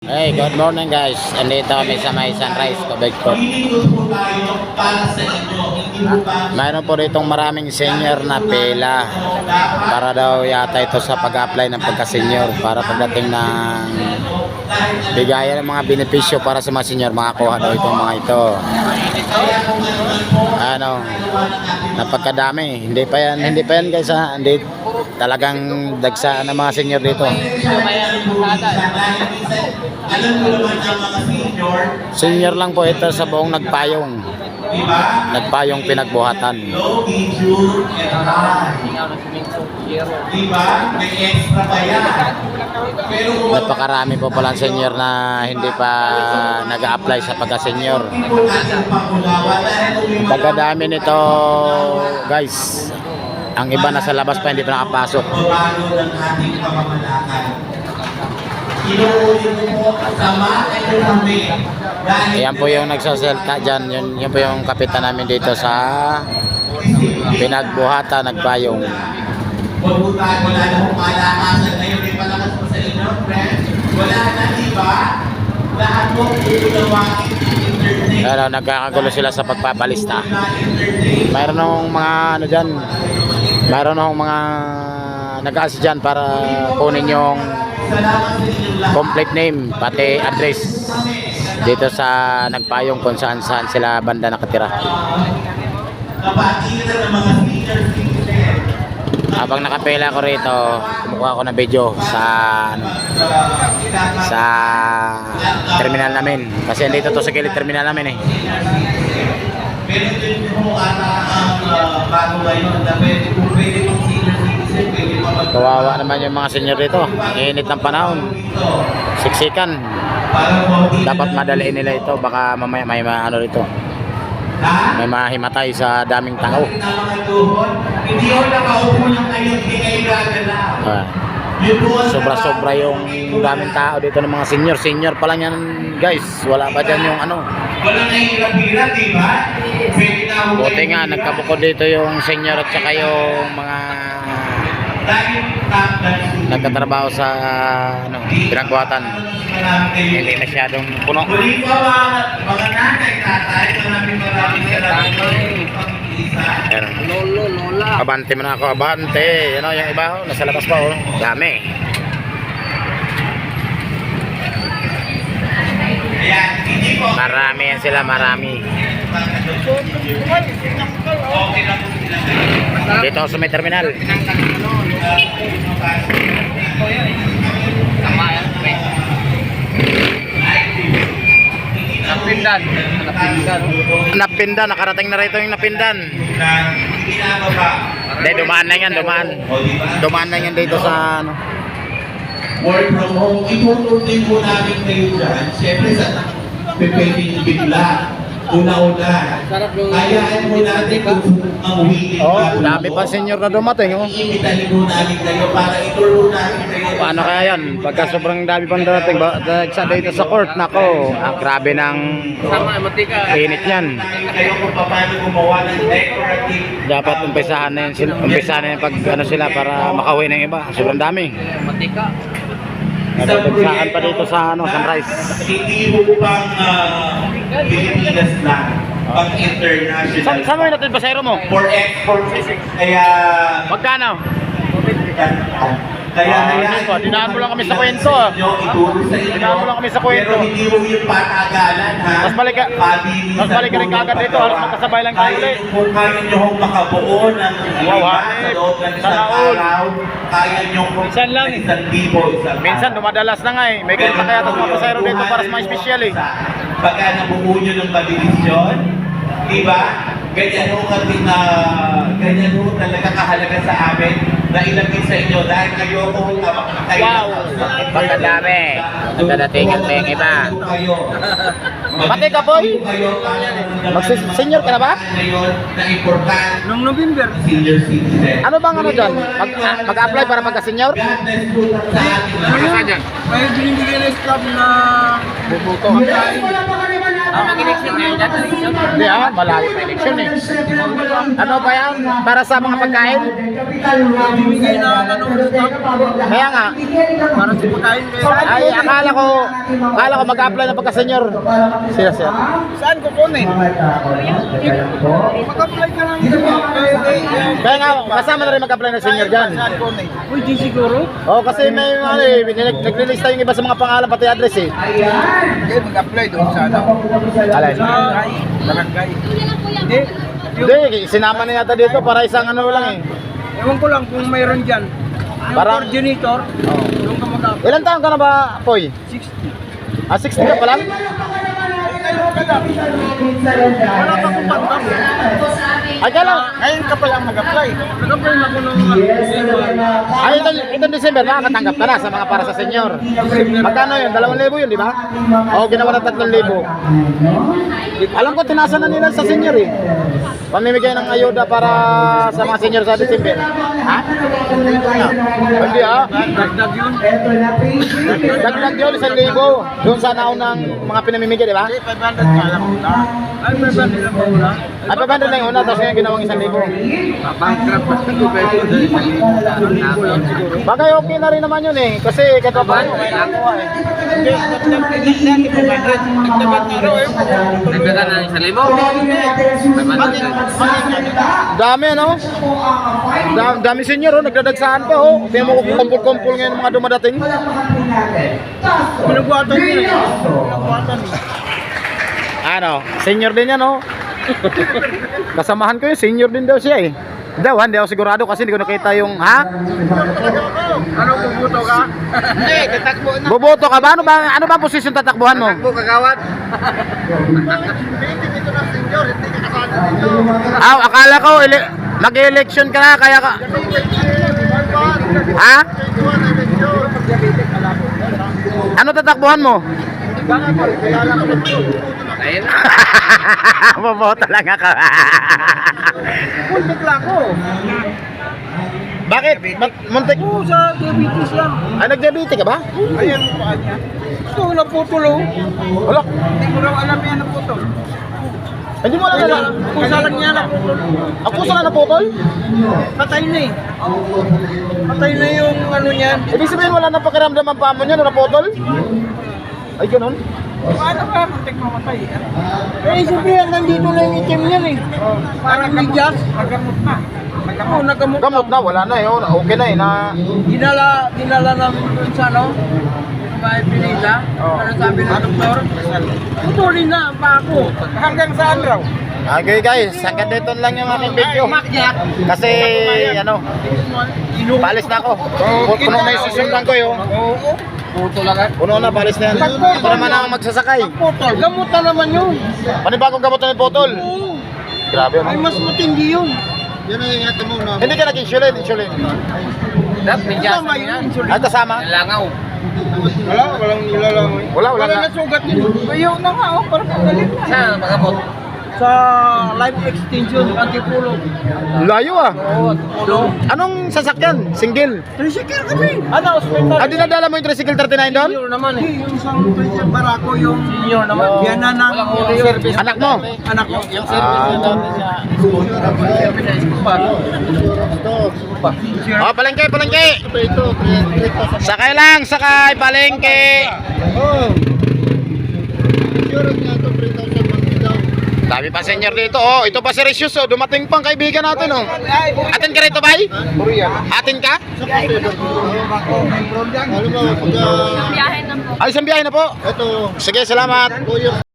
Hey, good morning guys. Andito kami sa may Sunrise, Cavite. Mayroon po ditong maraming senior na pila. Para daw yata ito sa pag-apply ng pagka-senior. Para pagdating ng bigayan ng mga benepisyo para sa mga senior, makakuha daw itong mga ito. Ano, napakadami. Hindi pa yan guys ha. Hindi talagang dagsaan ng mga senior dito. Alam mo naman ang mga Senior lang po ito sa buong Nagpayong. diba? Nagpayong pinagbuhatan. Low, medium, and high. Diba? May extra pa yan. Pero kung Napakarami po pala senior na hindi pa nag-a-apply sa pagka-senior. Pagkadami nito guys. Ang iba nasa labas pa, hindi pa nakapasok. bago ng ating pamamalakad. Inuulit mo po, sama ay kami. Ayan po yung nagsasalta dyan. Yun po yung kapitan namin dito sa pinagbuhatan, Nagpayong. Wala na kung malakasan ngayon. May palakas pa sa inyo, friend. Wala na, diba? Lahat mo uunawain entertain. Pero nagkakagulo sila sa pagpapalista. Mayroon nung mga ano dyan. Mayroon nung mga nag-aas dyan para kunin yung complete name pati address dito sa Nagpayong kung saan sila banda nakatira. Kapatiran ng mga senior citizen. Habang nakapela ko rito, kumukuha ko ng video sa sa terminal namin kasi dito to sa gilid terminal namin eh. Pero din mo ata ang bago ngayon na pwede kung pwede pang senior citizen, pwede pa Kawawa naman yung mga senior dito. Ang init ng panahon. Siksikan. Dapat madaliin nila ito. Baka mamaya may ano rito. May mahimatay sa daming tao. Hindi ko nakaupo lang kayo, hindi kayo gagalaw. Sobra-sobra yung daming tao dito ng mga senior. Senior pa lang yan guys. Wala pa dyan yung ano. Wala na hirap-hirap, di ba? Pwede na ako Buti nga nagkabukod dito yung senior at saka yung mga nagtatrabaho sa ano, pinagbuhatan. Hindi masyadong puno. Muli pa mga nanay, tatay, maraming salamat po. Ayan. Abante mo na ako, abante. Yan o, yung iba o, nasa labas pa o. Dami. Ayan, hindi po. Marami yan sila, marami. Okay lang po sila. Dito sa may terminal. Napindan. Napindan, nakarating na rito yung Napindan. Hindi na baba. Hindi, dumaan na yan, dumaan. Dumaan na yan dito sa ano. Work from home, itutuloy po namin kayo dyan. Siyempre sa pwedeng bigla. Una-una. Hayaan mo natin kung ang willing Oh, dami pa senior na dumating oh. Iimitahin mo namin kayo para ituro namin kayo. Paano kaya yan? Pagka sobrang dami pang darating ba? Sa dito sa court, nako, ang grabe ng init yan. Kayo kung paano gumawa ng decorative. Dapat umpisahan na yung pag ano sila para makauwi ng iba. Sobrang dami. Nagdagsaan pa dito sa ano, Sunrise. Hindi mo pang Pilipinas lang. Pang international. Saan mo yung natin pasero mo? For export. Kaya Magkano? Kaya Ano po, dinaan mo lang kami sa kwento ah. Dinaan mo lang kami sa kwento. Pero hindi mo yung patagalan ha. Mas balik ka rin kagad dito, halos magkasabay lang kayo ulit. Kung kaya nyo hong makabuo ng Wow, lima hanip. sa loob ng isang Sana all. araw, kaya nyo kung Minsan lang. 1,000 isang Minsan dumadalas na nga eh. May kanta kaya tapos mga pasero dito para sa mga special eh. Pagka nabuo nyo ng mabilis yun, di ba? Ganyan ho kami na, ganyan ho talaga kahalaga sa amin na ilagay sa inyo dahil ayoko kayo. Wow! Pagkadami. Nagdadatingan pa yung iba. Pati ka, boy? Senior ka na ba? Ngayon na importante Noong November. senior citizen. Ano bang ano dyan? Mag-apply para magka-senior? God bless po sa ating Ano yan? Ay, binibigyan ng club na Bubuto. pagkain. Election ngayon dyan, election. Hindi malayo pa election eh. Ano ba yan? Para sa mga pagkain? Bibigay na ano, Kaya nga. para sa pagkain kayo. Ay, akala ko mag-apply na pagka-senior. Sila. Saan kukunin? Mag-apply ka lang. Kaya nga, kasama na rin mag-apply na senior dyan. Saan kukunin? Uy, di siguro. Oo, kasi may naglilista yung iba sa mga pangalan pati address eh. Hindi, mag-apply doon sa ano. Alay. Sa barangay. Hindi. Hindi, sinama na yata dito para isang ano lang eh. Ewan ko lang kung mayroon dyan. Yung Parang- coordinator, doon ka mag-apply. Ilan taon ka na ba, Poy? 60. 60 ka pa lang? Wala pa kong pantang. Ay, kaya lang. Ngayon ka pa lang mag-apply. Nag-apply na ako ng Ay, itong December, makakatanggap ka na sa mga para sa senior. Magkano yun? 2,000 yun, di ba? Oo, ginawa na 3,000. Alam ko, tinasa na nila sa senior eh. Pamimigay ng ayuda para sa mga senior sa December. Ha? Hindi dagdag yun. Dagdag yun, 1,000. Doon sa naunang mga pinamimigay, di ba? 500 ka lang una. Ay, 500 lang ba una? Ay, 500 na yung una, tapos ngayon ginawang 1,000. Bankrupt pa sa gobyerno dahil sa siguro. Bagay okay na rin naman yun eh. Kasi katrabaho mo, may nakuha eh. Hindi, dagdagan na rin. Dagdagan na 1,000? Dami ano? Dami senior oh, nagdadagsaan pa oh. Tingnan mo kung kumpul-kumpul ngayon mga dumadating. Pinabuhatan niya. Pinabuhatan niya. Ano, senior din yan oh. Kasamahan ko yung senior din daw siya eh. Hindi ako sigurado kasi hindi ko nakita yung ha? Ano, bubuto ka? Hindi, tatakbo na. Boboto ka ba? Ano ba posisyon tatakbuhan mo? Tatakbo kagawad. Akala ko mag-election ka na kaya ka. Ha? Ano tatakbuhan mo? Ayun. Boboto lang ako. Muntik lang ako. Bakit? Muntik? Oo, sa diabetes lang. Ay, nag-diabetes ka ba? Ayan mo pa niya. Ito, naputol oh. Wala. Hindi ko lang alam yan naputol. Hindi mo alam. Pusa lang niya naputol. Ang puso na naputol? Patay na eh. Patay na yung ano niyan. Ibig sabihin wala nang pakiramdam ang paa mo niya nung naputol? Ay, ganun. Paano ka? Muntik mamatay eh. Eh, siyempre nandito na yung itim niyan eh. Parang bigas. Nagamot na. Oo, nagamot Gamot na, wala na yun. Okay na eh. Dinala namin dun sa ano? Bahay Pinita. Ano sabi ng doktor? Putulin na ang paa ko. Hanggang saan raw? Okay guys, hanggang dito lang yung aking video. Kasi ano, palis na ako. Puno na yung susundan ko yun. Oo. Puto lang eh. Puno na, palis na yan. Ako naman ang magsasakay. Putol. Gamot na naman yun. Panibagong gamot na yung putol. Oo. Grabe Ay, ano. mas matindi yun. Yan ang ingatan mo na. Hindi ka nag-insulin. Dapat may gas na yan. Ay, kasama? Langaw. Walang nilalangoy. Wala na. Nasugat yun. Ayaw na nga, oh, parang pagalit na. Saan magamot? Sa life extension, Antipolo. Layo ah. Oo, Anong sasakyan? Single? tricycle kami. Ano, hospital? Ah, dinadala mo yung tricycle 39 doon? Senior naman eh. Yung isang tricycle barako yung senior naman. Yan na ng service. Anak mo? Anak ko. Yung service na doon siya. Oh, palengke. Sakay lang, palengke. Dami pa senior dito. Oh, ito pa si Recius. Oh, dumating pang kaibigan natin. Oh. Atin ka rito, bay? Atin ka? Ay, isang biyahe na po. Sige, salamat.